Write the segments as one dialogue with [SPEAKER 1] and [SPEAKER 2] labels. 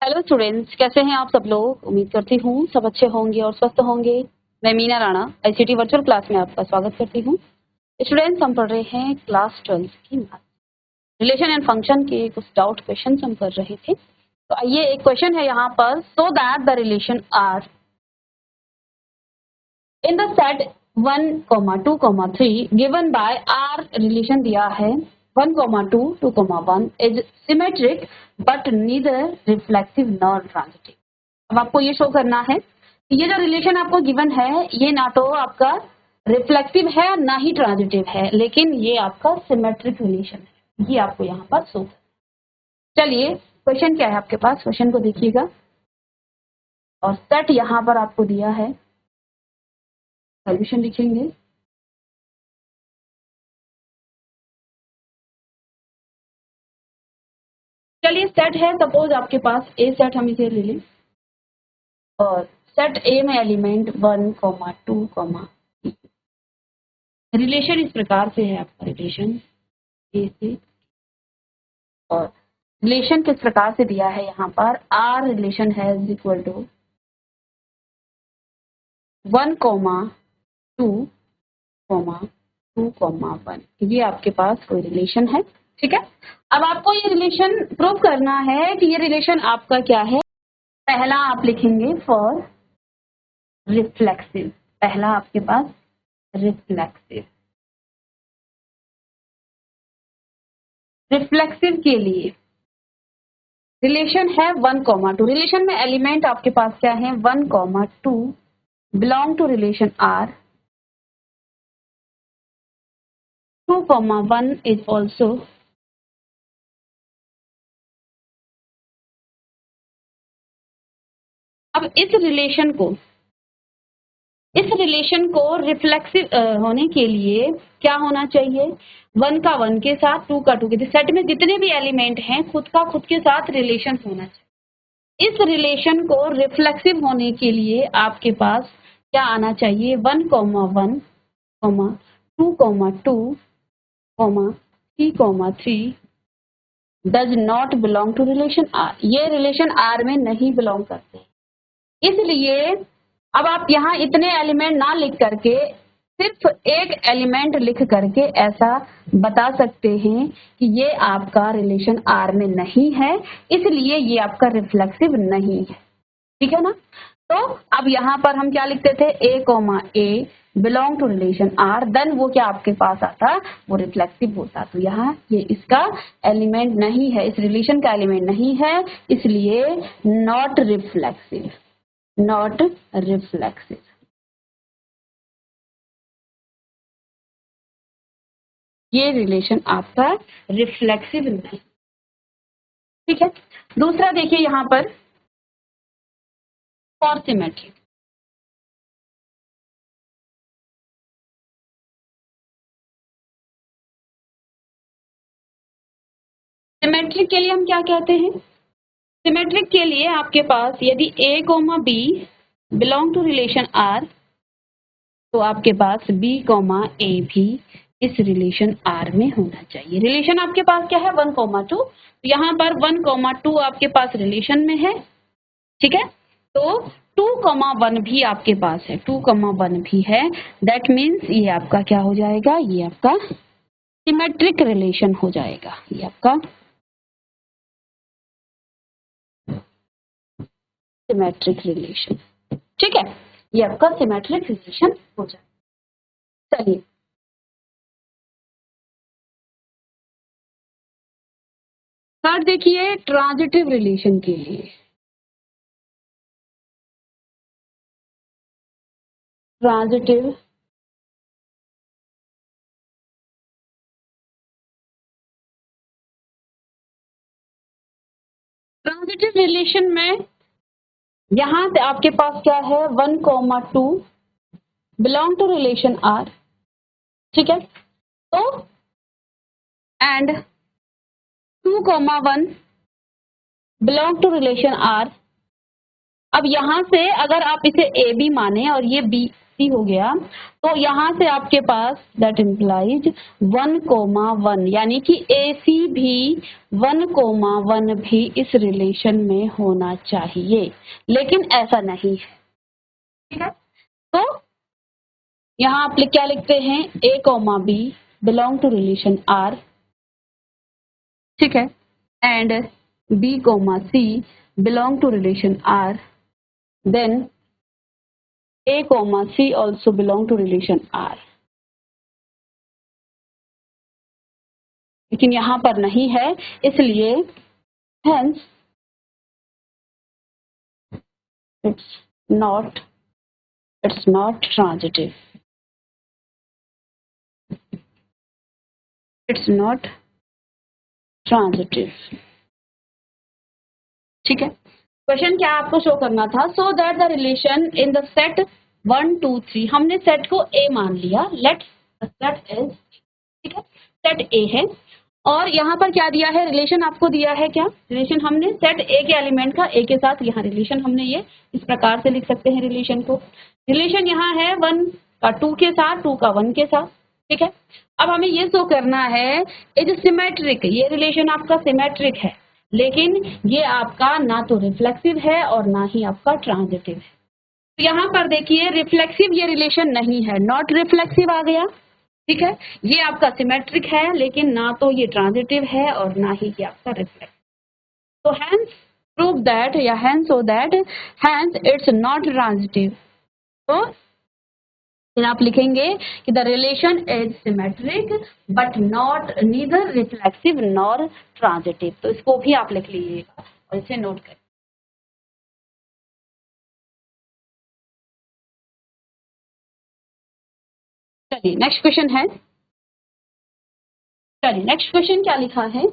[SPEAKER 1] Hello students, कैसे हैं आप सब लोग। उम्मीद करती हूँ सब अच्छे होंगे और स्वस्थ होंगे। मैं Meena Rana ICT virtual class में आपका स्वागत करती हूँ। स्टूडेंट्स, हम पढ़ रहे हैं क्लास 12 की मैथ रिलेशन एंड फंक्शन के कुछ डाउट क्वेश्चन हम कर रहे थे। तो आइए, एक क्वेश्चन है यहाँ पर, so that the relation R in the set 1, 2, 3 given by R. Relation दिया है 1, 2, 2, 1 is symmetric but neither reflexive nor transitive. अब आपको ये शो करना है कि ये जो रिलेशन आपको गिवन है ये ना तो आपका रिफ्लेक्सिव है ना ही ट्रांजिटिव है, लेकिन ये आपका सिमेट्रिक रिलेशन है। ये आपको यहाँ पर शो। चलिए, क्वेश्चन क्या है आपके पास, क्वेश्चन को देखिएगा। और सेट यहाँ पर आपको दिया है, सॉल्यूशन लिखेंगे। चलिए, सेट है, सपोज आपके पास ए सेट, हम इसे ले लें। और सेट ए में एलिमेंट 1, 2, 3। रिलेशन इस प्रकार से है आपका, रिलेशन ए से। और रिलेशन किस प्रकार से दिया है यहाँ पर, आर रिलेशन है इज इक्वल टू 1, 2, 2, 1। ये आपके पास कोई रिलेशन है, ठीक है। अब आपको ये रिलेशन प्रूव करना है कि ये रिलेशन आपका क्या है। पहला आप लिखेंगे फॉर रिफ्लेक्सिव। पहला आपके पास रिफ्लेक्सिव। रिफ्लेक्सिव के लिए रिलेशन है 1, 2। रिलेशन में एलिमेंट आपके पास क्या है, 1, 2 belong to relation R. 2, 1 is also अब इस रिलेशन को रिफ्लेक्सिव होने के लिए क्या होना चाहिए, 1 का 1 के साथ, 2 का 2 के साथ। सेट में जितने भी एलिमेंट हैं खुद का खुद के साथ रिलेशन होना चाहिए। इस रिलेशन को रिफ्लेक्सिव होने के लिए आपके पास क्या आना चाहिए, 1, 1, 2, 2, 3, 3 does not belong to relation R. ये रिलेशन आर में नहीं बिलोंग करते, इसलिए अब आप यहाँ इतने एलिमेंट ना लिख करके सिर्फ एक एलिमेंट लिख करके ऐसा बता सकते हैं कि ये आपका रिलेशन आर में नहीं है, इसलिए ये आपका रिफ्लेक्सिव नहीं है, ठीक है ना। तो अब यहाँ पर हम क्या लिखते थे, A belong to relation R, then वो क्या आपके पास आता, वो रिफ्लेक्सिव होता। तो यहाँ ये इसका एलिमेंट नहीं है, इस रिलेशन का एलिमेंट नहीं है, इसलिए नॉट रिफ्लेक्सिव। Not reflexive. ये रिलेशन आपका रिफ्लेक्सिव नहीं, ठीक है। दूसरा देखिए यहाँ पर, फॉर सिमेट्रिक। सिमेट्रिक के लिए हम क्या कहते हैं, सिमेट्रिक के लिए आपके पास यदि a, b belong to relation r, तो आपके पास b, a भी इस रिलेशन r में होना चाहिए। रिलेशन आपके पास क्या है, 1, 2। यहाँ पर 1, 2 आपके पास रिलेशन में है, ठीक है। तो 2, 1 भी आपके पास है, 2, 1 भी है। दैट मीन्स ये आपका क्या हो जाएगा, ये आपका सिमेट्रिक रिलेशन हो जाएगा। ये आपका सिमेट्रिक रिलेशन, ठीक है। ये आपका सिमेट्रिक रिलेशन हो जाएगा। चलिए, थर्ड देखिए, ट्रांजिटिव रिलेशन के लिए। ट्रांजिटिव ट्रांजिटिव रिलेशन में यहां से आपके पास क्या है, 1, 2 बिलोंग टू रिलेशन आर, ठीक है। तो and 2, 1 belong to relation R. अब यहां से अगर आप इसे ए बी माने और ये बी सी हो गया, तो यहाँ से आपके पास दैट इम्प्लाइज 1,1 यानी कि AC भी 1,1 भी इस रिलेशन में होना चाहिए, लेकिन ऐसा नहीं है। ठीक है, तो यहाँ आप क्या लिखते हैं, A, B belong to relation R, ठीक है, and B, C belong to relation R, then A, C also belong to relation R, लेकिन यहाँ पर नहीं है, इसलिए hence it's not transitive, it's not transitive। ठीक है, क्वेश्चन क्या आपको शो करना था, सो that the relation in the set 1, 2, 3, हमने सेट को A मान लिया, लेट सेट इज, ठीक है, सेट A है, और यहाँ पर क्या दिया है, रिलेशन आपको दिया है, क्या रिलेशन, हमने सेट A के एलिमेंट का A के साथ यहाँ रिलेशन हमने ये इस प्रकार से लिख सकते हैं रिलेशन को। रिलेशन यहाँ है 1 का 2 के साथ, 2 का 1 के साथ, ठीक है। अब हमें ये शो करना है इज सिमेट्रिक, ये रिलेशन आपका सिमेट्रिक है, लेकिन ये आपका ना तो रिफ्लेक्सिव है और ना ही आपका ट्रांजिटिव है। तो यहाँ पर देखिए रिफ्लेक्सिव ये रिलेशन नहीं है, नॉट रिफ्लेक्सिव आ गया, ठीक है, ये आपका सिमेट्रिक है, लेकिन ना तो ये ट्रांजिटिव है और ना ही ये आपका रिफ्लेक्सिव। तो हैंस प्रूव दैट या hence so that hence it's not transitive. तो फिर आप लिखेंगे कि the relation is symmetric but not neither reflexive nor transitive. तो इसको भी आप लिख लीजिएगा और इसे नोट करें। चलिए नेक्स्ट क्वेश्चन है, चलिए नेक्स्ट क्वेश्चन क्या लिखा है,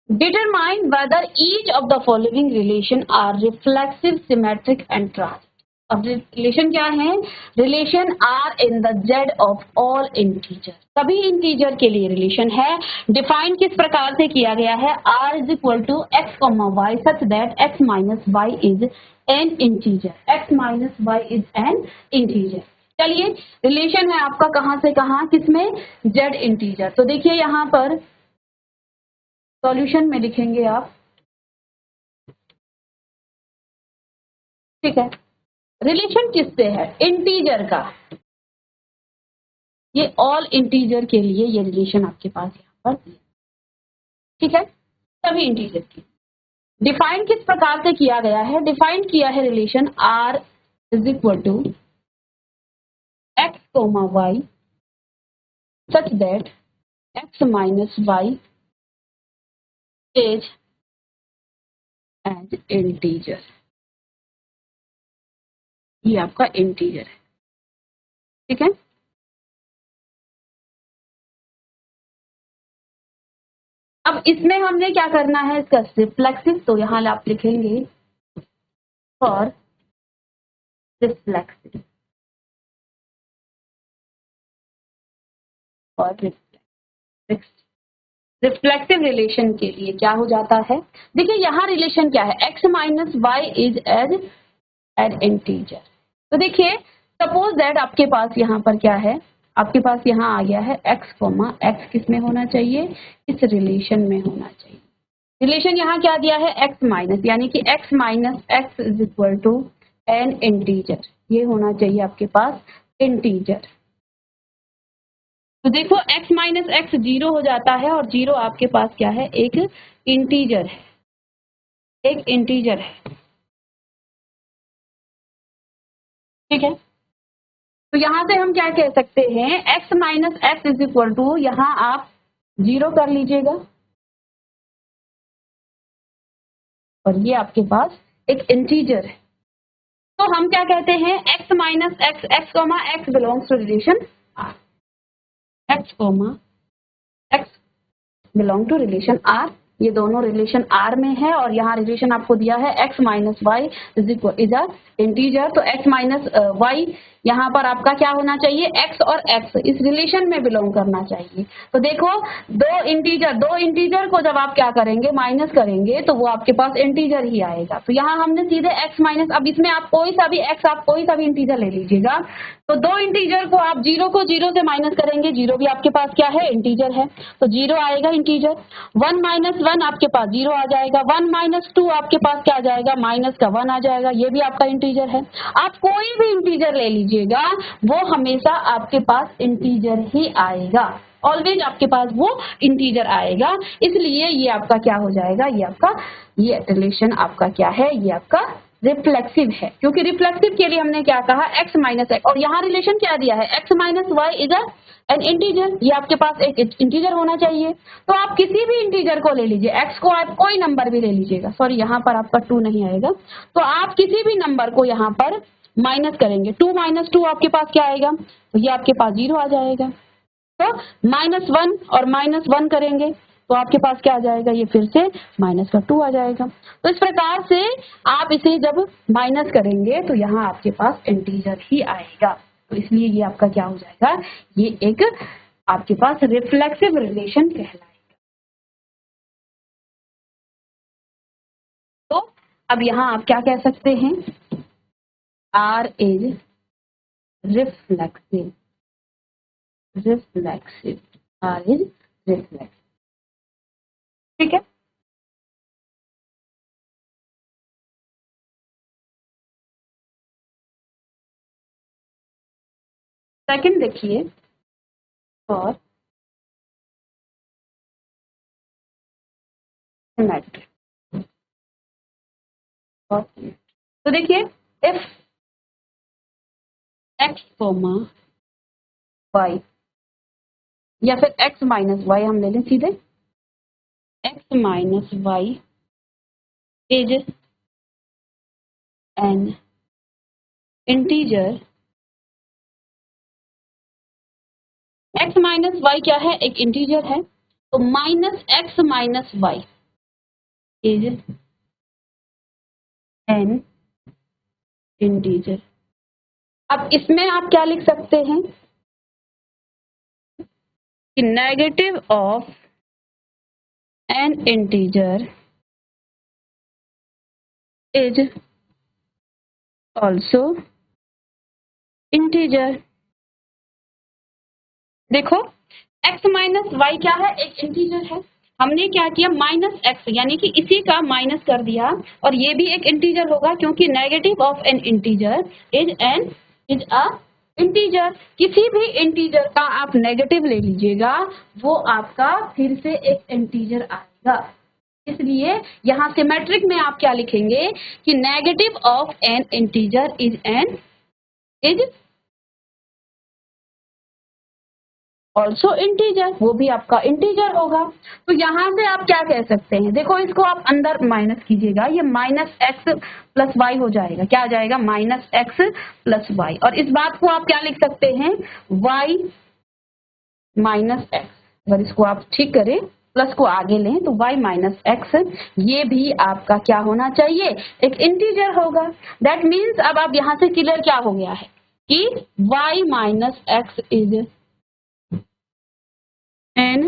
[SPEAKER 1] determine whether each of the following relation R reflexive, symmetric and transitive. अब रिलेशन क्या है, relation R in the Z of all integer, सभी इंटीजर के लिए रिलेशन है। डिफाइन किस प्रकार से किया गया है, r is equal to x, y such that x minus Y is an integer, x minus Y is an integer. चलिए रिलेशन है आपका कहां से कहां, किसमें, जेड इंटीजर। तो देखिए यहां पर सॉल्यूशन में लिखेंगे आप, ठीक है, रिलेशन किससे है, इंटीजर का, ये ऑल इंटीजर के लिए ये रिलेशन आपके पास यहाँ पर, ठीक है, सभी इंटीजर की। डिफाइन किस प्रकार से किया गया है, डिफाइन किया है relation r is equal to x, y such that x minus Y is as integer, ये आपका इंटीजर है, ठीक है। अब इसमें हमने क्या करना है, इसका रिफ्लेक्सिव, तो यहां आप लिखेंगे फॉर रिफ्लेक्सिव, और रिफ्लेक्सिव रिलेशन के लिए क्या हो जाता है, देखिए यहाँ रिलेशन क्या है, x minus Y is as an integer. तो देखिए सपोज दैट आपके पास यहाँ पर क्या है, आपके पास यहाँ आ गया है x, x किस में होना चाहिए, इस रिलेशन में होना चाहिए। रिलेशन यहाँ क्या दिया है, x माइनस, यानी कि x minus x is equal to an integer, ये होना चाहिए आपके पास इंटीजर। तो देखो x माइनस एक्स 0 हो जाता है, और 0 आपके पास क्या है, एक इंटीजर है, एक इंटीजर है, ठीक है। तो यहां से हम क्या कह सकते हैं, x minus x is equal to, यहां आप 0 कर लीजिएगा, और ये आपके पास एक इंटीजर है। तो हम क्या कहते हैं, x minus X, x belongs to relation r, x belong to relation r, ये दोनों रिलेशन r में है, और यहाँ रिलेशन आपको दिया है x minus Y is equal is a integer. तो x माइनस वाई यहाँ पर आपका क्या होना चाहिए, x और x इस रिलेशन में बिलोंग करना चाहिए। तो देखो दो इंटीजर को जब आप क्या करेंगे, माइनस करेंगे, तो वो आपके पास इंटीजर ही आएगा। तो यहाँ हमने सीधे x माइनस, अब इसमें आप कोई सा भी x, आप कोई सा भी इंटीजर ले लीजिएगा, तो दो इंटीजर को आप जीरो को जीरो से माइनस करेंगे, जीरो भी आपके पास क्या है, इंटीजर है, तो जीरो आएगा इंटीजर। 1 माइनस 1 आपके पास जीरो आ जाएगा, 1 माइनस 2 आपके पास क्या आ जाएगा, माइनस का 1 आ जाएगा, ये भी आपका इंटीजर है। आप कोई भी इंटीजर ले लीजिएगा, वो हमेशा आपके पास इंटीजर ही आएगा, ऑलवेज आपके पास वो इंटीजर आएगा। इसलिए ये आपका क्या हो जाएगा, ये आपका ये रिलेशन आपका क्या है, ये आपका रिफ्लेक्सिव है, क्योंकि रिफ्लेक्सिव के लिए हमने क्या कहा, x माइनस एक्स, और यहाँ रिलेशन क्या दिया है, x minus Y is an integer, ये आपके पास एक इंटीजर होना चाहिए। तो आप किसी भी इंटीजर को ले लीजिए, x को आप कोई नंबर भी ले लीजिएगा, सॉरी यहाँ पर आपका 2 नहीं आएगा, तो आप किसी भी नंबर को यहाँ पर माइनस करेंगे, 2 माइनस 2 आपके पास क्या आएगा, तो ये आपके पास जीरो आ जाएगा। तो -1 और -1 करेंगे तो आपके पास क्या आ जाएगा, ये फिर से माइनस का 2 आ जाएगा। तो इस प्रकार से आप इसे जब माइनस करेंगे तो यहाँ आपके पास इंटीजर ही आएगा, तो इसलिए ये आपका क्या हो जाएगा, ये एक आपके पास रिफ्लेक्सिव रिलेशन कहलाएगा। तो अब यहाँ आप क्या कह सकते हैं, R is reflexive, reflexive, R is reflexive, ठीक है। सेकंड देखिए, और सिमेट्रिक, तो देखिए इफ x कोमा y, या फिर x माइनस वाई हम ले लें सीधे, x minus Y is an integer, x minus Y क्या है, एक इंटीजर है, तो minus X minus Y is an integer. अब इसमें आप क्या लिख सकते हैं कि negative of an integer is also integer. देखो x माइनस वाई क्या है, एक इंटीजर है, हमने क्या किया, माइनस एक्स यानी कि इसी का माइनस कर दिया, और ये भी एक इंटीजर होगा क्योंकि negative of an integer is a integer. किसी भी इंटीजर का आप नेगेटिव ले लीजिएगा, वो आपका फिर से एक इंटीजर आएगा। इसलिए यहाँ सिमेट्रिक में आप क्या लिखेंगे कि negative of an integer is also integer, वो भी आपका इंटीजर होगा। तो यहाँ से आप क्या कह सकते हैं, देखो इसको आप अंदर माइनस कीजिएगा, ये माइनस एक्स प्लस वाई हो जाएगा, क्या आ जाएगा, माइनस एक्स प्लस वाई, और इस बात को आप क्या लिख सकते हैं, वाई माइनस एक्स, अगर इसको आप ठीक करें, प्लस को आगे लें तो y माइनस एक्स, ये भी आपका क्या होना चाहिए, एक इंटीजर होगा। दैट मीन्स अब आप यहाँ से क्लियर क्या हो गया है कि y minus x is an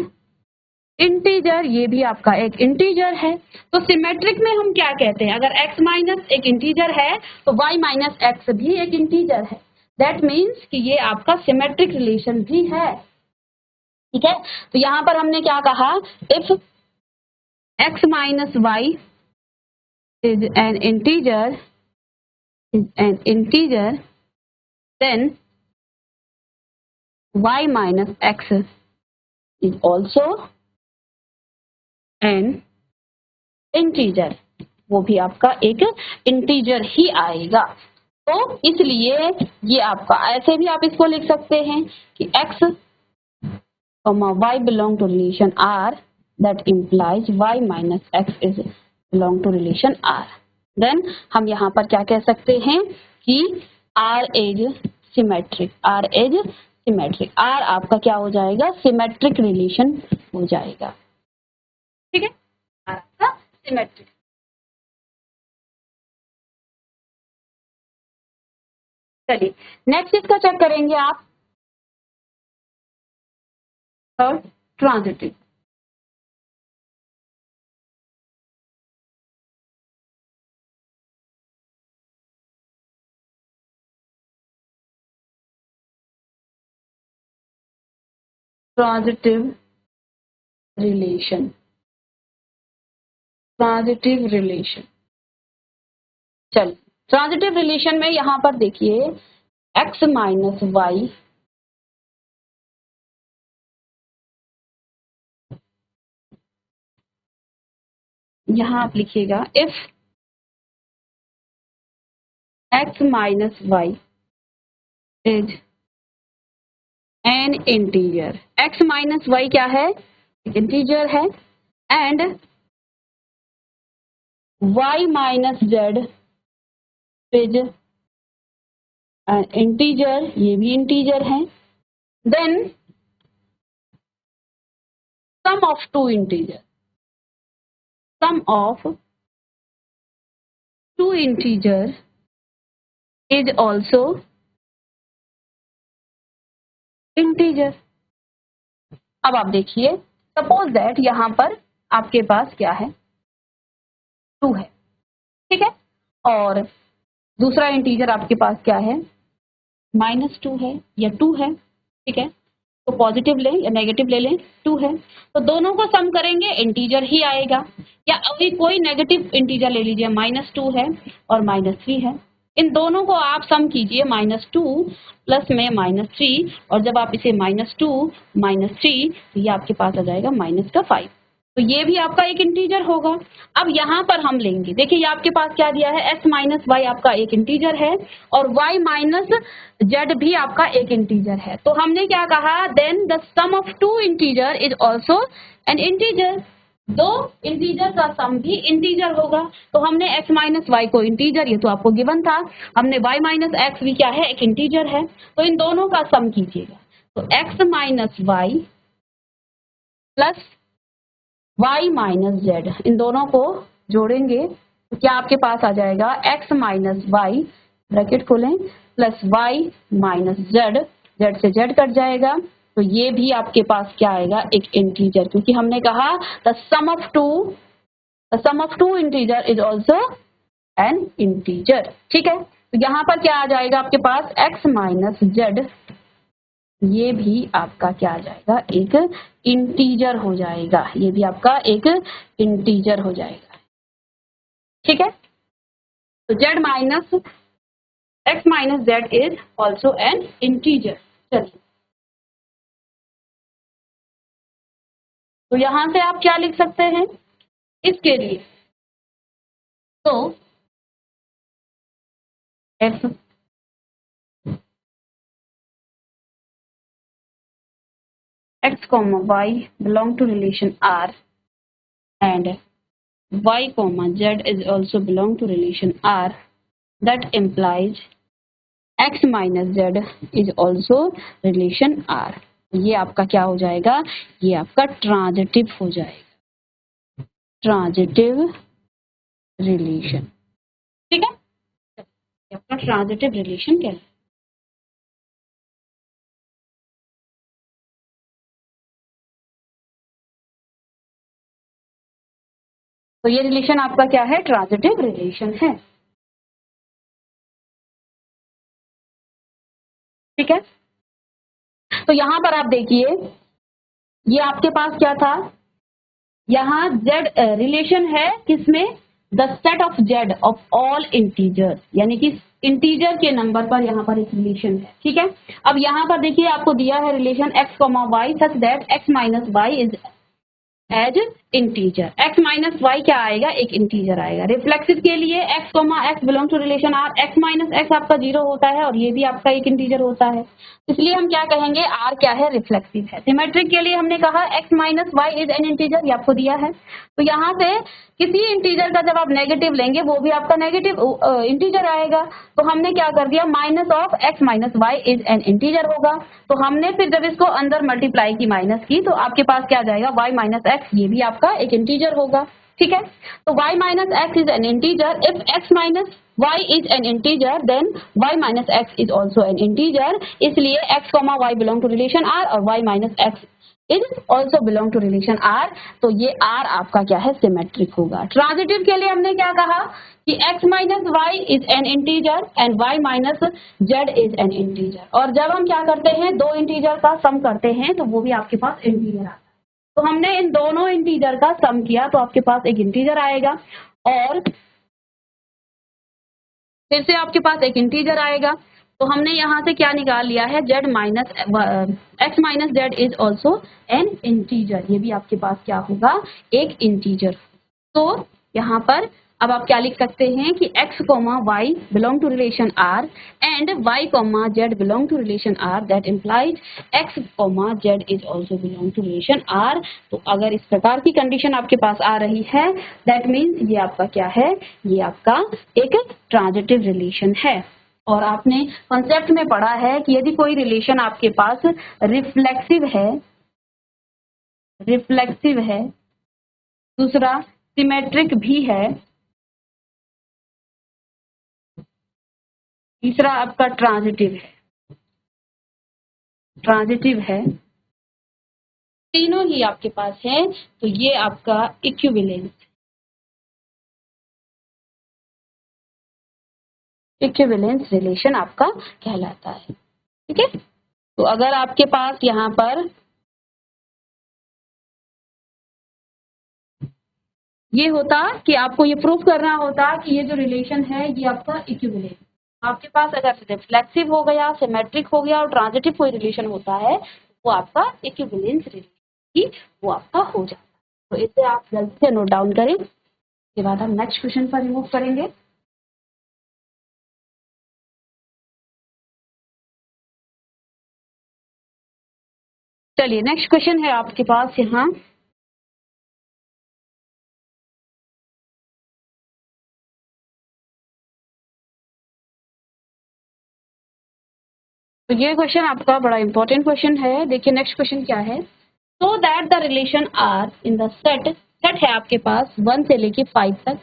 [SPEAKER 1] integer, ये भी आपका एक इंटीजर है। तो सिमेट्रिक में हम क्या कहते हैं, अगर x माइनस एक इंटीजर है तो y माइनस एक्स भी एक इंटीजर है। दैट मीन्स कि ये आपका सिमेट्रिक रिलेशन भी है, ठीक है। तो यहाँ पर हमने क्या कहा, if x minus Y is an integer then y minus x is also an integer, वो भी आपका एक इंटीजर ही आएगा। तो इसलिए ये आपका, ऐसे भी आप इसको लिख सकते हैं कि x, y belong to relation R, that implies y minus x is belong to relation R. Then हम यहाँ पर क्या कह सकते हैं कि R is symmetric, R आपका क्या हो जाएगा, सिमेट्रिक रिलेशन हो जाएगा, ठीक है, R आपका सिमेट्रिक। चलिए नेक्स्ट इसका चेक करेंगे आप, third transitive. Transitive relation, transitive relation. चलिए ट्रांजिटिव रिलेशन में यहां पर देखिए x माइनस वाई यहां आप लिखिएगा if x minus Y is an integer, x minus Y क्या है, इंटीजर है, and y minus Z is integer, ये भी इंटीजर है, then sum of two integer, sum of two integer is also integer. अब आप देखिए सपोज दैट यहां पर आपके पास क्या है, 2 है, ठीक है, और दूसरा इंटीजर आपके पास क्या है, -2 है या 2 है, ठीक है, तो पॉजिटिव लें या नेगेटिव ले लें, 2 है, तो दोनों को सम करेंगे इंटीजर ही आएगा, या अभी कोई नेगेटिव इंटीजर ले लीजिए, -2 है और -3 है, इन दोनों को आप सम कीजिए, -2 प्लस में -3, और जब आप इसे -2 -3 तो ये आपके पास आ जाएगा -5, तो ये भी आपका एक इंटीजर होगा। अब यहाँ पर हम लेंगे, देखिए ये आपके पास क्या दिया है, x माइनस वाई आपका एक इंटीजर है और y माइनस जेड भी आपका एक इंटीजर है, तो हमने क्या कहा, then the sum of two integer is also an integer, दो इंटीजर का सम भी इंटीजर होगा, तो हमने x माइनस वाई को इंटीजर, ये तो आपको गिवन था, हमने y माइनस एक्स भी क्या है, एक इंटीजर है, तो इन दोनों का सम कीजिएगा, तो x minus Y plus y minus Z, इन दोनों को जोड़ेंगे तो क्या आपके पास आ जाएगा, x माइनस वाई ब्रैकेट खोलें plus y minus Z, Z से जेड कट जाएगा, तो ये भी आपके पास क्या आएगा, एक इंटीजर, क्योंकि हमने कहा the sum of two integer is also an integer, ठीक है, तो यहाँ पर क्या आ जाएगा आपके पास, x माइनस जेड, ये भी आपका क्या आ जाएगा, एक इंटीजर हो जाएगा, ये भी आपका एक इंटीजर हो जाएगा, ठीक है, तो z minus x minus Z is also an integer. चलिए तो यहां से आप क्या लिख सकते हैं इसके लिए, तो f x comma y belong to relation R and y comma z is also belong to relation R, that implies x minus z is also relation R, ये आपका क्या हो जाएगा, ये आपका ट्रांजिटिव हो जाएगा, ट्रांजिटिव रिलेशन, ठीक है, आपका ट्रांजिटिव रिलेशन क्या है, तो ये रिलेशन आपका क्या है, ट्रांजिटिव रिलेशन है, ठीक है, तो यहां पर आप देखिए ये आपके पास क्या था, यहाँ z रिलेशन है किसमें, the set of z of all integer, यानी कि इंटीजर के नंबर पर यहाँ पर एक रिलेशन है, ठीक है, अब यहाँ पर देखिए आपको दिया है relation x, y such that x minus Y is as integer, x minus Y क्या आएगा, एक इंटीजर आएगा, रिफ्लेक्सिव के लिए x belong to relation r, x minus x आपका 0 होता है और ये भी आपका एक इंटीजर होता है, इसलिए हम क्या कहेंगे, r क्या है, रिफ्लेक्सिव है। सिमेट्रिक के लिए हमने कहा x minus Y is an integer, ये आपको दिया है, तो यहाँ से किसी इंटीजर का जब आप नेगेटिव लेंगे वो भी आपका नेगेटिव इंटीजर आएगा, तो हमने क्या कर दिया, minus of x minus Y is an integer होगा, तो हमने फिर जब इसको अंदर मल्टीप्लाई की, माइनस की, तो आपके पास क्या जाएगा, y माइनस एक्स, ये भी आपका एक इंटीजर होगा, ठीक है, तो y minus x is an integer, if x minus y is an integer then y minus x is also an integer, इसलिए x, y belong to relation r और y minus x is also belong to relation R, तो ये R आपका क्या है, symmetric होगा। Transitive के लिए हमने क्या कहा कि x minus Y is an integer and y minus Z is an integer. और जब हम क्या करते हैं, दो इंटीजर का सम करते हैं तो वो भी आपके पास इंटीजर आता है। तो हमने इन दोनों इंटीजर का सम किया तो आपके पास एक इंटीजर आएगा, और फिर से आपके पास एक इंटीजर आएगा। तो हमने यहाँ से क्या निकाल लिया है, z minus X minus Z is also an integer. ये भी आपके पास क्या होगा, एक इंटीजर। तो यहाँ पर अब आप क्या लिख सकते हैं कि x, y belong to relation R and y, z belong to relation R, that implies x, z is also belong to relation R। तो अगर इस प्रकार की कंडीशन आपके पास आ रही है, that means ये आपका क्या है, ये आपका एक ट्रांजिटिव रिलेशन है। और आपने कॉन्सेप्ट में पढ़ा है कि यदि कोई रिलेशन आपके पास रिफ्लेक्सिव है, दूसरा सिमेट्रिक भी है, तीसरा आपका ट्रांजिटिव है, तीनों ही आपके पास है, तो ये आपका इक्विवेलेंस रिलेशन आपका कहलाता है। ठीक है, तो अगर आपके पास यहाँ पर ये होता कि आपको ये प्रूफ करना होता कि ये जो रिलेशन है ये आपका इक्विवेलेंस, आपके पास अगर रिफ्लेक्सिव हो गया, सिमेट्रिक हो गया और ट्रांजिटिव कोई रिलेशन होता है, वो आपका इक्विवेलेंस रिलेशन वो आपका हो जाता है। तो इसे आप जल्दी से नोट डाउन करें, इसके बाद हम नेक्स्ट क्वेश्चन पर रिमूव करेंगे। चलिए नेक्स्ट क्वेश्चन है आपके पास यहाँ, तो ये क्वेश्चन आपका बड़ा इंपॉर्टेंट क्वेश्चन है। देखिए नेक्स्ट क्वेश्चन क्या है, so that the relation R in the set है आपके पास 1 से लेके 5 तक,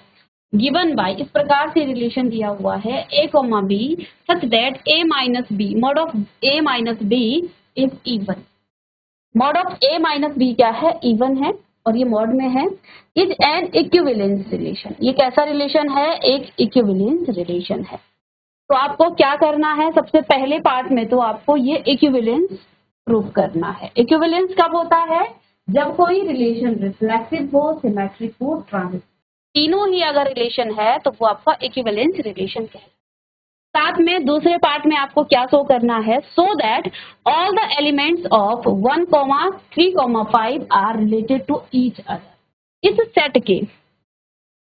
[SPEAKER 1] गिवन बाय, इस प्रकार से रिलेशन दिया हुआ है a, b सच दैट a minus b mod of a minus b is even. Mod of a minus b क्या है, इवन है और ये मॉड में है। इज एन इक्विवेलेंस रिलेशन, ये कैसा रिलेशन है, एक इक्विवेलेंस रिलेशन है। तो आपको क्या करना है, सबसे पहले पार्ट में तो आपको ये इक्विवेलेंस प्रूव करना है। इक्विवेलेंस कब होता है, जब कोई रिलेशन रिफ्लेक्सिव हो, सिमेट्रिक हो, ट्रांजिटिव, तीनों ही अगर रिलेशन है तो वो आपका इक्विवेलेंस रिलेशन कहलाता है। साथ में दूसरे पार्ट में आपको क्या शो करना है, so that all the elements of 1, 3, 5 are related to each other. इस सेट के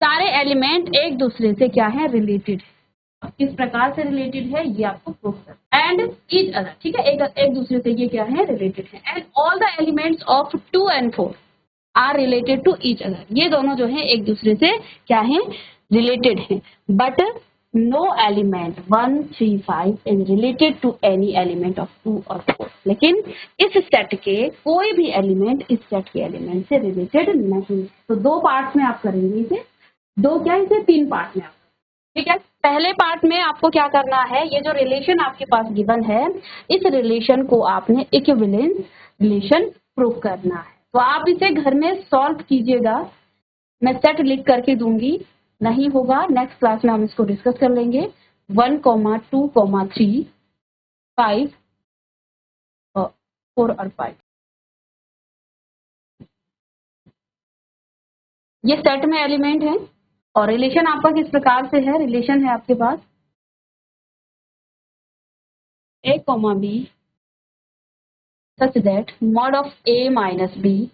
[SPEAKER 1] सारे एलिमेंट एक दूसरे से क्या है, रिलेटेड है। किस प्रकार से रिलेटेड है ये आपको प्रूव करना है। एंड ईच अदर, ठीक है, एक दूसरे से ये क्या है, रिलेटेड है। And all the elements of 2 and 4 are related to each other, ये दोनों जो है एक दूसरे से क्या है, रिलेटेड है। But no element 1, 3, 5 is related to any element of 2 और 4। लेकिन इस सेट के कोई भी एलिमेंट इस सेट के एलिमेंट से रिलेटेड नहीं। तो दो पार्ट्स में आप करेंगे इसे, इसे 3 पार्ट में आप, ठीक है। पहले पार्ट में आपको क्या करना है, ये जो रिलेशन आपके पास गिवन है, इस रिलेशन को आपने इक्विवेलेंस रिलेशन प्रूव करना है। तो आप इसे घर में सॉल्व कीजिएगा, मैं सेट लिख करके दूंगी, नहीं होगा नेक्स्ट क्लास में हम इसको डिस्कस कर लेंगे। 1, 2, 3, 5, 4 और 5, ये सेट में एलिमेंट है। और रिलेशन आपका किस प्रकार से है, रिलेशन है आपके पास a, b such that mod of a minus b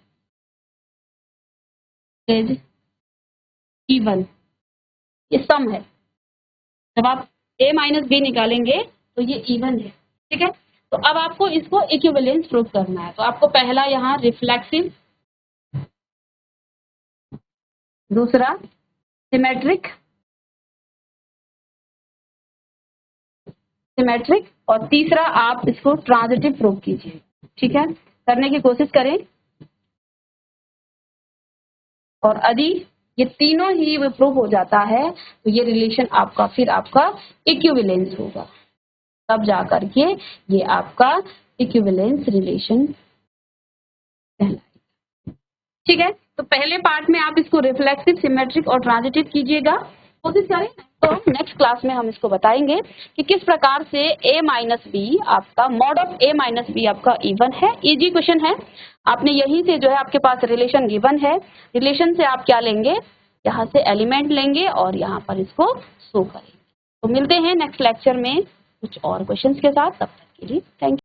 [SPEAKER 1] is even, ये सम है। जब आप a माइनस बी निकालेंगे तो ये इवन है, ठीक है। तो अब आपको इसको इक्विवेलेंस प्रूव करना है। तो आपको पहला यहाँ रिफ्लेक्सिव, दूसरा सिमेट्रिक और तीसरा आप इसको ट्रांजिटिव प्रूव कीजिए, ठीक है, करने की कोशिश करें। और यदि ये तीनों ही प्रूव हो जाता है तो ये रिलेशन आपका फिर आपका इक्विवेलेंस होगा, तब जाकर के ये आपका इक्विवेलेंस रिलेशन कहलाएगा, ठीक है। तो पहले पार्ट में आप इसको रिफ्लेक्सिव, सिमेट्रिक और ट्रांजिटिव कीजिएगा, कोशिश करें। तो नेक्स्ट क्लास में हम इसको बताएंगे कि किस प्रकार से a माइनस बी आपका mod of a minus b आपका इवन है। इजी क्वेश्चन है, आपने यहीं से जो है आपके पास रिलेशन गिवन है, रिलेशन से आप क्या लेंगे, यहाँ से एलिमेंट लेंगे और यहाँ पर इसको शो करेंगे। तो मिलते हैं नेक्स्ट लेक्चर में कुछ और क्वेश्चंस के साथ, तब तक के लिए थैंक यू।